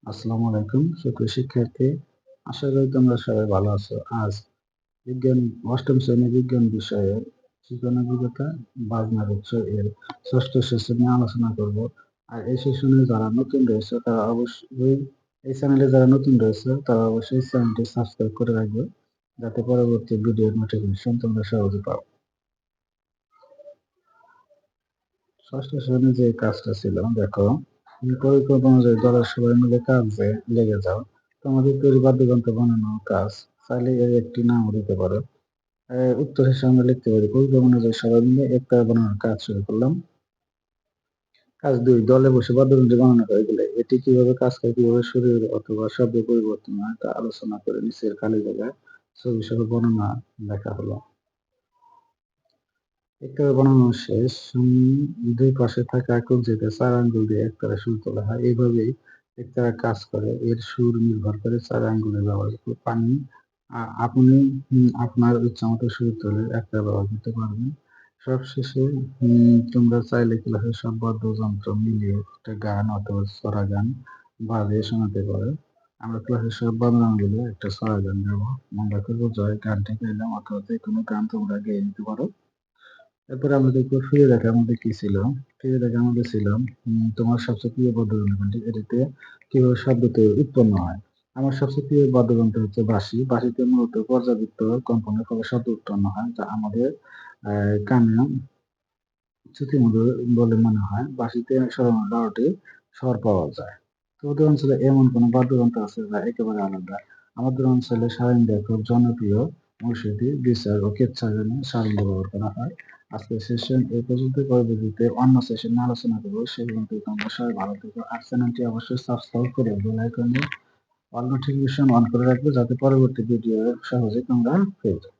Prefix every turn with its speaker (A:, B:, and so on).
A: আসসালামু আলাইকুম সুপ্রিয় শিক্ষার্থী। আশা করি তোমরা সবাই ভালো আছো। আজ বিজ্ঞান অষ্টম শ্রেণী বিজ্ঞান বিষয়ের জীবন অভিজ্ঞতা বাজনার উৎস এর ষষ্ঠ সেশন নিয়ে আলোচনা করব। আর এই সেশনে যারা নতুন রয়েছে তারা অবশ্যই এই চ্যানেলে যারা নতুন রয়েছে তারা অবশ্যই চ্যানেলটি সাবস্ক্রাইব করে রাখবে, যাতে পরবর্তী ভিডিওর নোটিফিকেশন তোমরা সহজে পাও। ষষ্ঠ শ্রেণী যে কাজটা ছিল দেখো, পরিকল্পনা অনুযায়ী দলের সবাই মিলে কাজে লেগে যাও। তোমাদের তৈরি বাদ্যযন্ত্র বানানোর কাজ চাইলে এর একটি নামও দিতে পারো। উত্তর হিসেবে আমরা লিখতে পারি পরিকল্পনা অনুযায়ী সবাই মিলে একতারা বানানোর কাজ শুরু করলাম। কাজ ২, দলে বসে বাদ্যযন্ত্র বানানো হয়ে গেলে এটি কিভাবে কাজ করে, কিভাবে শরীর অথবা শব্দ পরিবর্তন হয় তা আলোচনা করে নিচের খালি জায়গায় ছবি সহ বর্ণনা লেখা হলো। একতারা বানানো শেষ। দুই পাশে থাকা একক জায়গায় ৪ আঙ্গুল দিয়ে একতারা সুর তোলা হয়। এইভাবেই একতারা কাজ করে। এর সুর নির্ভর করে ৪ আঙ্গুলের ব্যবহার উপর। আপনি আপনার ইচ্ছামতো সুর তুলে একতারা ব্যবহার করতে পারবেন। সবশেষে তোমরা চাইলে ক্লাসের সব বাদ্যযন্ত্র মিলিয়ে একটা গান অথবা ছড়া গান বাজিয়ে শোনাতে পারো। আমরা ক্লাসের সব বাদ্যযন্ত্র একটা ছড়া গান গাবো। আমরা করবো জয় গানটি গাইলাম, অথবা যেকোনো গান তোমরা গেয়ে নিতে পারো। এরপরে আমরা দেখবো ফিরে দেখার মধ্যে কি ছিল। ফিরে দেখার মধ্যে ছিল তোমার সবচেয়ে প্রিয় বাদ্যযন্ত্র কোনটি? এটিতে কিভাবে শব্দ তৈরি উৎপন্ন হয়। আমার সবচেয়ে প্রিয় বাদ্যযন্ত্র হচ্ছে বাঁশি। বাঁশিতে মূলত পর্যাবৃত্ত কম্পনের ফলে শব্দ উৎপন্ন হয়, যা আমাদের কানে শ্রুতিমধুর বলে মনে হয়। বাঁশিতে সাধারণত ১২টি স্বর পাওয়া যায়। তোমাদের অঞ্চলে এমন কোনো বাদ্যযন্ত্র আছে যা একেবারে আলাদা? আমাদের অঞ্চলে সারেঙ্গা খুব জনপ্রিয়। মৌসুমী, বিচার ও কেচ্ছা গানে সারেঙ্গা ব্যবহার করা হয়। আজকের সেশন এই পর্যন্ত। পরবর্তীতে অন্য সেশন নিয়ে আলোচনা করবো। সেই পর্যন্ত তোমরা সবাই ভালো থেকো। আর চ্যানেলটি অবশ্যই সাবস্ক্রাইব করে বেল আইকনে অল নোটিফিকেশন অন করে রাখবে, যাতে পরবর্তী ভিডিও সহজে তোমরা পেয়ে যাও।